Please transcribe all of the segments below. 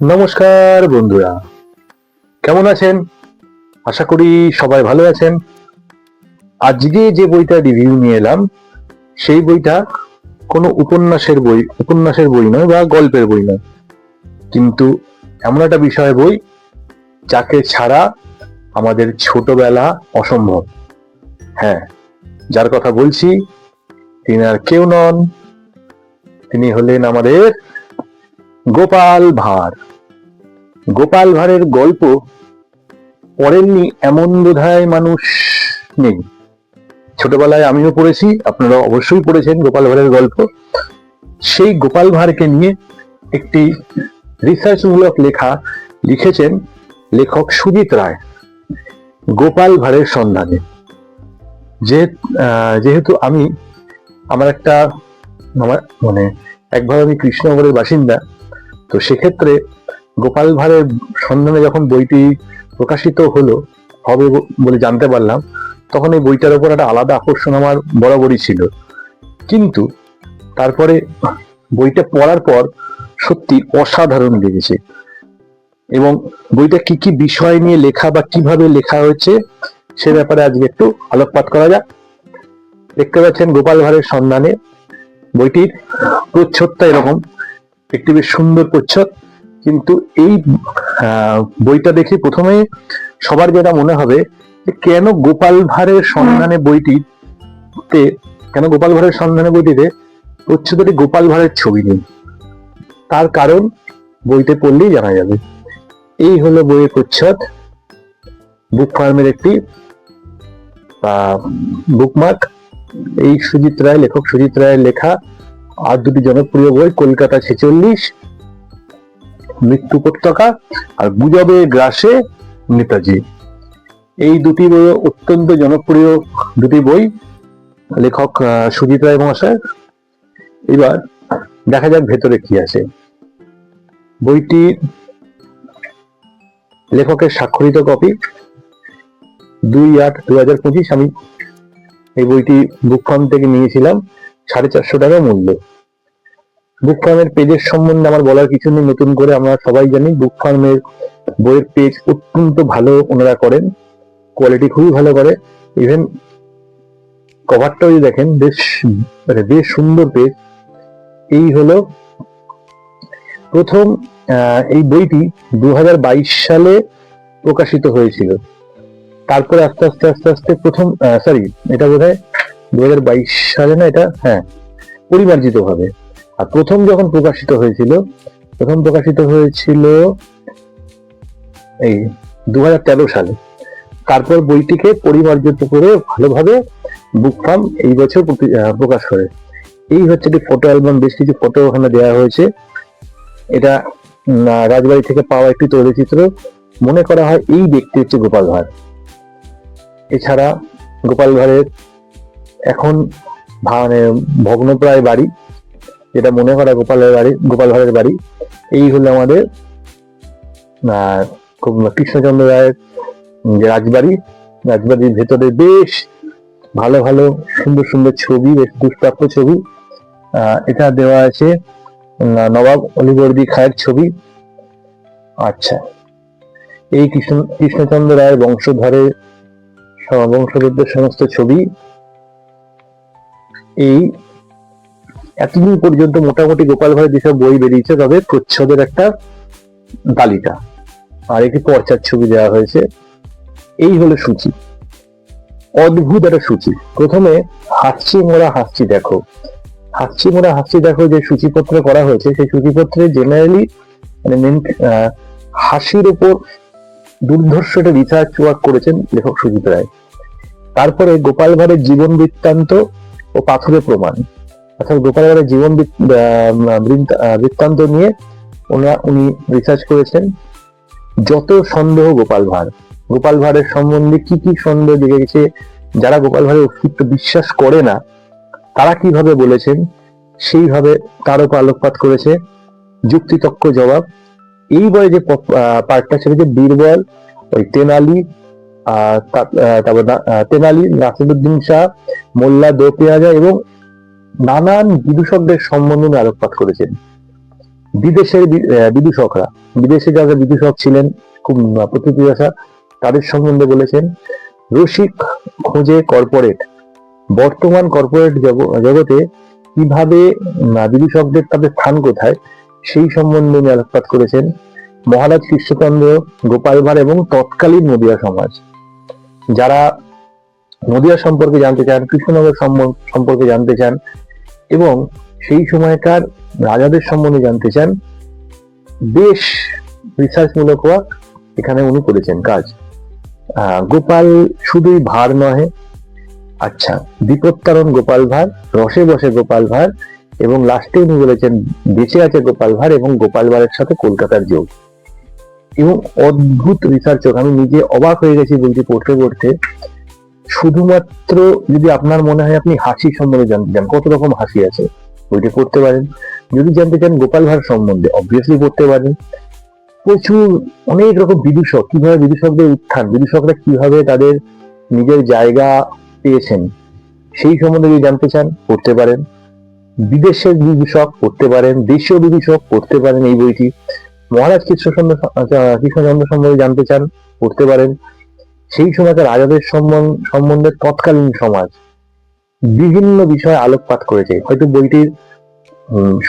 নমস্কার বন্ধুরা, কেমন আছেন? আশা করি সবাই ভালো আছেন। আজকে যে বইটা রিভিউ নিয়ে এলাম সেই বইটা কোনো উপন্যাসের বই নয় বা গল্পের বই নয়, কিন্তু এমন একটা বিষয় বই যাকে ছাড়া আমাদের ছোটবেলা অসম্ভব। হ্যাঁ, যার কথা বলছি তিনি আর কেউ নন, তিনি হলেন আমাদের গোপাল ভাঁড়। গোপাল ভাঁড়ের গল্প পড়েননি এমন বোধহয় মানুষ নেই। ছোটবেলায় আমিও পড়েছি, আপনারা অবশ্যই পড়েছেন গোপাল ভাঁড়ের গল্প। সেই গোপাল ভাঁড়কে নিয়ে একটি রিসার্চমূলক লেখা লিখেছেন লেখক সুজিত রায়, গোপাল ভাঁড়ের সন্ধানে। যেহেতু আমার একভাবে আমি কৃষ্ণনগরের বাসিন্দা, তো সেক্ষেত্রে গোপাল ভাঁড়ের সন্ধানে যখন বইটি প্রকাশিত হবে বলে জানতে পারলাম, তখন এই বইটার উপর একটা আলাদা আকর্ষণ আমার বরাবরই ছিল। কিন্তু তারপরে বইটা পড়ার পর সত্যি অসাধারণ লেগেছে, এবং বইটা কি কি বিষয় নিয়ে লেখা বা কিভাবে লেখা হয়েছে সে ব্যাপারে আজকে একটু আলোকপাত করা যাক। দেখতে পাচ্ছেন গোপাল ভাঁড়ের সন্ধানে, বইটির প্রচ্ছদটা এরকম, একটি বেশ সুন্দর প্রচ্ছদ। কিন্তু এই বইটা দেখে প্রথমে সবার যেটা মনে হবে যে কেন গোপাল ভাঁড়ের সন্ধানে বইটিতে প্রচ্ছদটি গোপাল ভাঁড়ের ছবি নেই। তার কারণ বইতে পড়লেই জানা যাবে। এই হলো বইয়ের প্রচ্ছদ, বুক ফার্মের একটি বুকমার্ক। এই লেখক সুজিত রায়ের লেখা আর দুটি জনপ্রিয় বই, কলকাতা 46, মৃত্যু উপত্যকা আর গুজবে গ্রাসে নেতাজি। এই দুটি বই অত্যন্ত জনপ্রিয় দুটি বই, লেখক সুজিত রায় মহাশয়। এবার দেখা যাক ভেতরে কি আছে। বইটি লেখকের স্বাক্ষরিত কপি, 2/8/2025। আমি এই বইটি বুক ফার্ম থেকে নিয়েছিলাম, 450 টাকা মূল্য। বুক ফার্মের পেজের সম্বন্ধে আমার বলার কিছু নেই, নতুন করে আমরা সবাই জানি বুক ফার্মের বইয়ের পেজ অত্যন্ত ভালো ওনারা করেন, কোয়ালিটি খুবই ভালো করে। ইভেন কভারটাও যদি দেখেন, বেশ সুন্দর পেজ। এই হলো প্রথম, এই বইটি 2022 সালে প্রকাশিত হয়েছিল। তারপরে আস্তে আস্তে প্রথম এটা বোধহয় 2022 সালে না, এটা পরিমার্জিত ভাবে। আর প্রথম যখন প্রকাশিত হয়েছিল এই 2013 সালে। তারপর বইটিকে পরিমার্জিত করে ভালোভাবে বুক ফার্ম এই বছর প্রকাশ করে। এই হচ্ছে একটি ফটো অ্যালবাম, বেশ কিছু ফটো ওখানে দেওয়া হয়েছে। এটা রাজবাড়ি থেকে পাওয়া একটি তৈলচিত্র। মনে করা হয় এই ব্যক্তি হচ্ছে গোপাল ভাঁড়। এছাড়া গোপাল ভাঁড়ের এখন ভগ্নপ্রায় বাড়ি, যেটা মনে করা গোপাল ভাঁড়ের বাড়ি। এই হলো আমাদের কৃষ্ণচন্দ্র রায়ের যে রাজবাড়ির ভেতরে বেশ ভালো ভালো সুন্দর সুন্দর ছবি, বেশ দুষ্প্রাপ্য ছবি। এটা দেওয়া আছে নবাব অলিবর্দী খায়ের ছবি। আচ্ছা, এই কৃষ্ণচন্দ্র রায়ের বংশধরদের সমস্ত ছবি। এই এতদিন পর্যন্ত মোটামুটি গোপাল ভাঁড়ের যেসব বই বেরিয়েছে, তবে প্রচ্ছদের একটা তালিকা আর একটি পর্চার ছবি দেওয়া হয়েছে। এই হলো সূচি, অদ্ভুত একটা সূচি। প্রথমে হাসছি মোরা হাসছি দেখো যে সূচিপত্র করা হয়েছে, সেই সূচিপত্রে জেনারেলি হাসির উপর দুর্ধর্ষ একটা রিসার্চ ওয়ার্ক করেছেন লেখক সুজিত রায়। তারপরে গোপাল ভাঁড়ের জীবন বৃত্তান্ত ও পাথুরে প্রমাণ, অর্থাৎ গোপাল ভাঁড়ের জীবন বৃত্তান্ত নিয়ে উনি রিসার্চ করেছেন। যত সন্দেহ গোপাল ভাঁড়ের সম্বন্ধে কি কি সন্দেহ জেগে গেছে, যারা গোপাল ভাঁড়ের অস্তিত্ব বিশ্বাস করে না তারা কিভাবে বলেছেন, সেইভাবে তার উপর আলোকপাত করেছে। যুক্তিতক্ক জবাব। এই বই যে পার্টটা ছিল যে বীরবল, ওই তেনালি, নাসিরুদ্দিন শাহ, মোল্লা দো পেয়াজা এবং নানান বিদূষকদের সম্বন্ধে আলোকপাত করেছেন। বিদেশের বিদূষকরা, বিদেশে যারা বিদূষক ছিলেন খুব প্রতিক্রিয়া, তাদের সম্বন্ধে বলেছেন। রসিক খোঁজে কর্পোরেট, বর্তমান কর্পোরেট জগতে কিভাবে বিদূষকদের তাদের স্থান কোথায় সেই সম্বন্ধে উনি আলোকপাত করেছেন। মহারাজ কৃষ্ণচন্দ্র, গোপাল ভাঁড় এবং তৎকালীন নদিয়া সমাজ, যারা নদিয়া সম্পর্কে জানতে চান, কৃষ্ণনগর সম্পর্কে জানতে চান এবং সেই সময়কার রাজাদের সম্বন্ধে জানতে চান, বেশ রিসার্চ মূলক ওয়ার্ক এখানে উনি করেছেন কাজ। গোপাল শুধুই ভাঁড় নহে, আচ্ছা, দীপোত্তরণ গোপাল ভাঁড়, রসে বসে গোপাল ভাঁড় এবং লাস্টে উনি বলেছেন বেঁচে আছে গোপাল ভাঁড় এবং গোপাল ভাঁড়ের সাথে কলকাতার যোগ। এবং অদ্ভুত রিসার্চ, আমি নিজে অবাক হয়ে গেছি বইটি পড়তে পড়তে। শুধুমাত্র যদি আপনার মনে হয় আপনি হাসি সম্বন্ধে জানতে চান, কত রকম হাসি আছে, বইটি পড়তে পারেন। যদি জানতে চান গোপাল ভাঁড় সম্বন্ধে, অবভিয়াসলি পড়তে পারেন। প্রচুর অনেক রকম বিদূষক, কিভাবে বিদূষকদের উত্থান, বিদূষকরা কিভাবে তাদের নিজের জায়গা পেয়েছেন সেই সম্বন্ধে যদি জানতে চান পড়তে পারেন। বিদেশের বিদূষক পড়তে পারেন, দেশীয় বিদূষক পড়তে পারেন এই বইটি। মহারাজ কৃষ্ণচন্দ্র সম্বন্ধে জানতে চান পড়তে পারেন। সেই সময়কার রাজাদের সম্বন্ধে তৎকালীন সমাজ, বিভিন্ন বিষয়ে আলোকপাত করেছে। হয়তো বইটির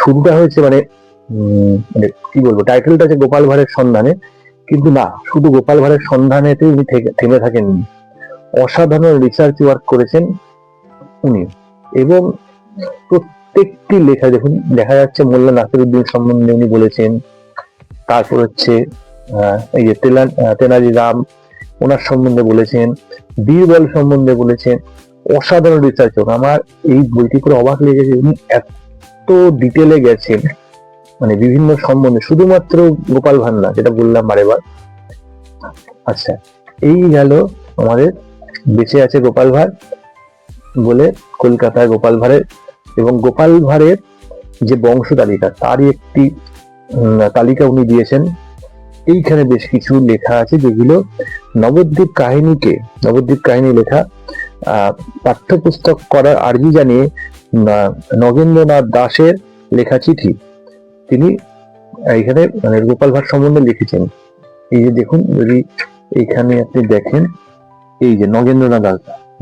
শুরুটা হয়েছে মানে কি বলবো, টাইটেলটা আছে গোপাল ভাঁড়ের সন্ধানে, কিন্তু না, শুধু গোপাল ভাঁড়ের সন্ধানেতে উনি থেমে থাকেননি। অসাধারণ রিসার্চ ওয়ার্ক করেছেন উনি এবং প্রত্যেকটি লেখা দেখুন, দেখা যাচ্ছে মোল্লা নাসিরউদ্দিন সম্বন্ধে উনি বলেছেন। তারপর হচ্ছে এই যে তেনালি রাম, ওনার সম্বন্ধে বলেছেন, বীরবল সম্বন্ধে বলেছেন। অসাধারণ রিসার্চ। আমার এই বইটি করে অবাক লেগেছে, উনি এত ডিটেলে গেছেন মানে বিভিন্ন সম্বন্ধে, শুধুমাত্র গোপাল ভাঁড় না, যেটা বললাম বারেবার। আচ্ছা, এই গেল আমাদের বেঁচে আছে গোপাল ভাঁড় বলে কলকাতায় গোপাল ভাঁড়ের এবং গোপাল ভাঁড়ের যে বংশ তালিকা তারই একটি তালিকা উনি দিয়েছেন। এইখানে বেশ কিছু লেখা আছে যেগুলো নবদ্বীপ কাহিনী লেখা। পাঠ্যপুস্তক করার আর্জি জানিয়ে নগেন্দ্রনাথ দাসের লেখা চিঠি তিনি এইখানে মানে গোপাল ভাঁড় সম্বন্ধে লিখেছেন। এই যে দেখুন, যদি এইখানে আপনি দেখেন, এই যে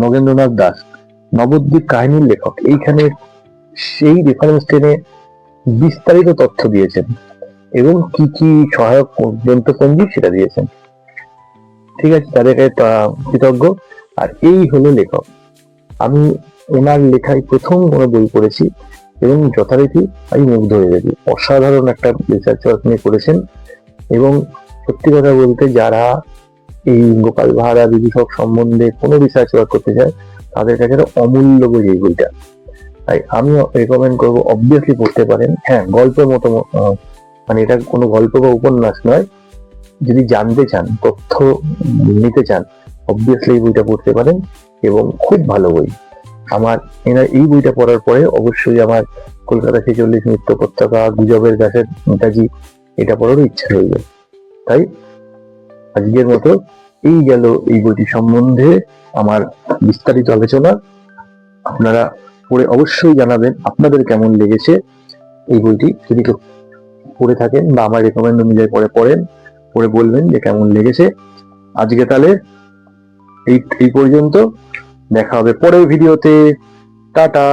নগেন্দ্রনাথ দাস নবদ্বীপ কাহিনীর লেখক, এইখানে সেই রেফারেন্স টেনে বিস্তারিত তথ্য দিয়েছেন এবং কি কি সহায়ক গ্রন্থপঞ্জি সেটা দিয়েছেন। ঠিক আছে, তাদেরকে কৃতজ্ঞ। আর এই হলো লেখক। আমি ওনার লেখায় প্রথম কোনো বই পড়েছি এবং যথারীতি আমি মুগ্ধ হয়ে গেছি। অসাধারণ একটা রিসার্চ ওয়ার্ক নিয়ে করেছেন এবং সত্যি কথা বলতে যারা এই গোপাল ভাঁড় বিদূষক সম্বন্ধে কোনো রিসার্চ ওয়ার্ক করতে চায় তাদের কাছে অমূল্য বই এই বইটা। তাই আমি রেকমেন্ড করবো, অবভিয়াসলি পড়তে পারেন। হ্যাঁ, গল্পের মতো, মানে এটা কোনো গল্প বা উপন্যাস নয়। যদি জানতে চান, তথ্য নিতে চান, অবভিয়াসলি এই বইটা পড়তে পারেন এবং খুব ভালো বই। আমার এই বইটা পড়ার পরে অবশ্যই আমার কলকাতা 46 মিত্র পতাকা, গুজবের গাছের নেতাজি এটা পড়ারও ইচ্ছা হয়ে যায়। তাই আজকের মতো এই গেল এই বইটি সম্বন্ধে আমার বিস্তারিত আলোচনা। আপনারা পড়ে অবশ্যই জানাবেন আপনাদের কেমন লেগেছে এই বইটি। যদি পড়ে থাকেন বা আমার রেকমেন্ড অনুযায়ী পড়ে বলবেন যে কেমন লেগেছে। আজকে তাহলে এই পর্যন্ত, দেখা হবে পরের ভিডিওতে। টাটা।